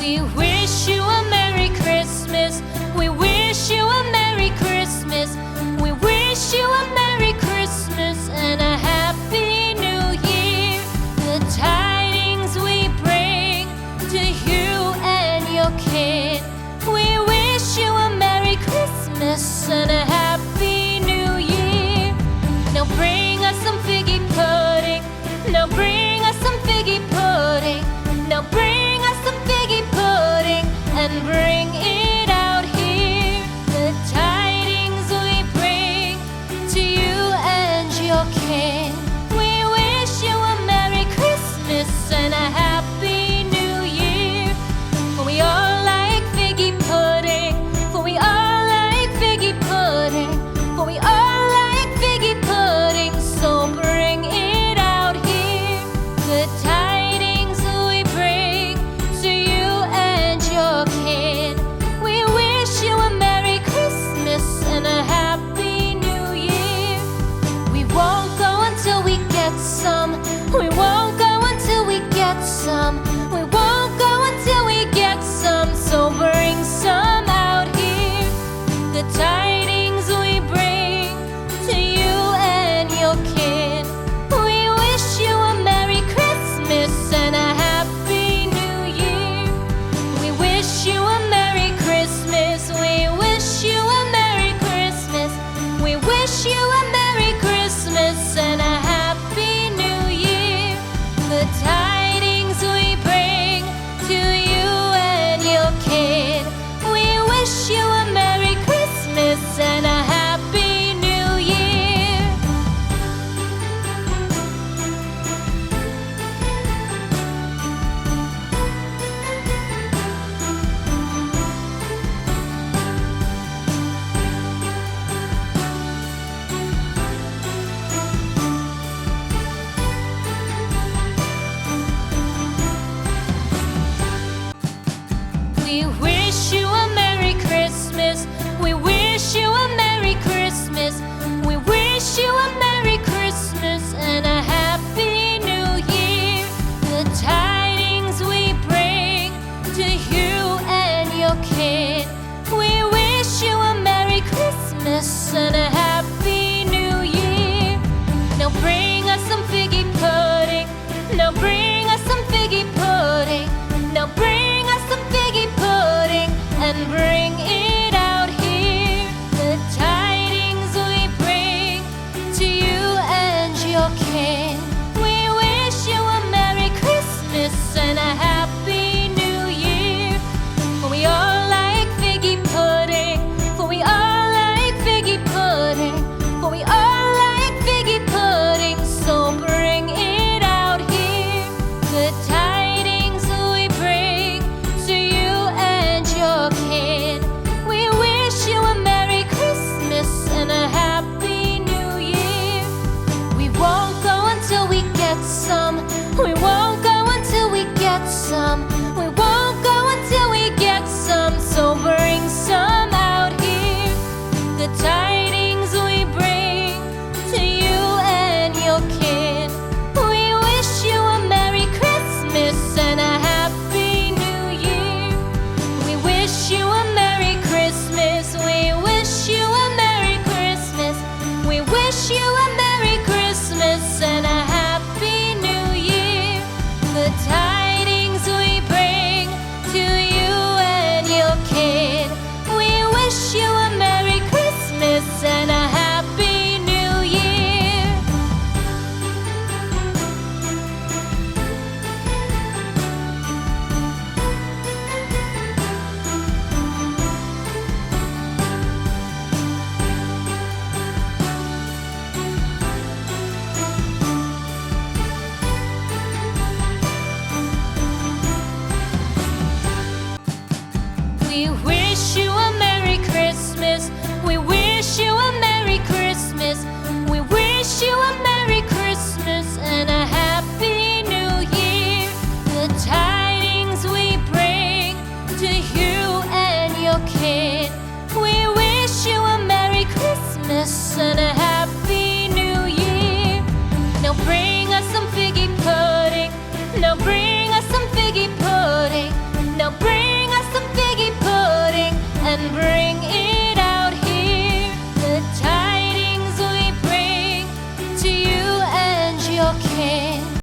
We wish you a Merry Christmas. We wish you a Merry Christmas. We wish you a Merry Christmas and a Happy New Year. The tidings we bring to you and your kid. We wish you a Merry Christmas and a Happy New Year. Now bring us some figgy pudding. Now bring us some figgy pudding. Now bring us some figgy pudding and bring it out here. The tidings we bring to you and your kin. We wish you a Merry Christmas and a Happy New Year. For we all like figgy pudding. For we all like figgy pudding. For we all like figgy pudding. So bring it out here. The tidings we bring to you and your kin. We wish you a Merry Christmas and a Happy New Year. We won't go until we get some. We won't go until we get some. We won't go until we get some. So bring some out here. The tidings we bring to you and your kin. We wish you a Merry Christmas and a Happy New Year. We wish you a Merry Christmas. We wish you a Merry Christmas. We wish you a Merry Christmas and a Happy New Year. The tidings we bring to you and your kid. We wish you a Merry Christmas and a Happy New Year. We wish you a Merry Christmas. We wish you a Merry Christmas. We wish you a Merry Christmas and a Happy New Year. The tidings we bring to you and your kid. We wish you a Merry Christmas and a Happy New Year. Now bring us some figgy pudding. Now bring us some figgy pudding. Now bring us some figgy pudding and bring it out here. The tidings we bring to you and your kin. We wish you a Merry Christmas and a Happy New Year. For we all like figgy pudding. For we all like figgy pudding. For we all like figgy pudding. So bring it out here. The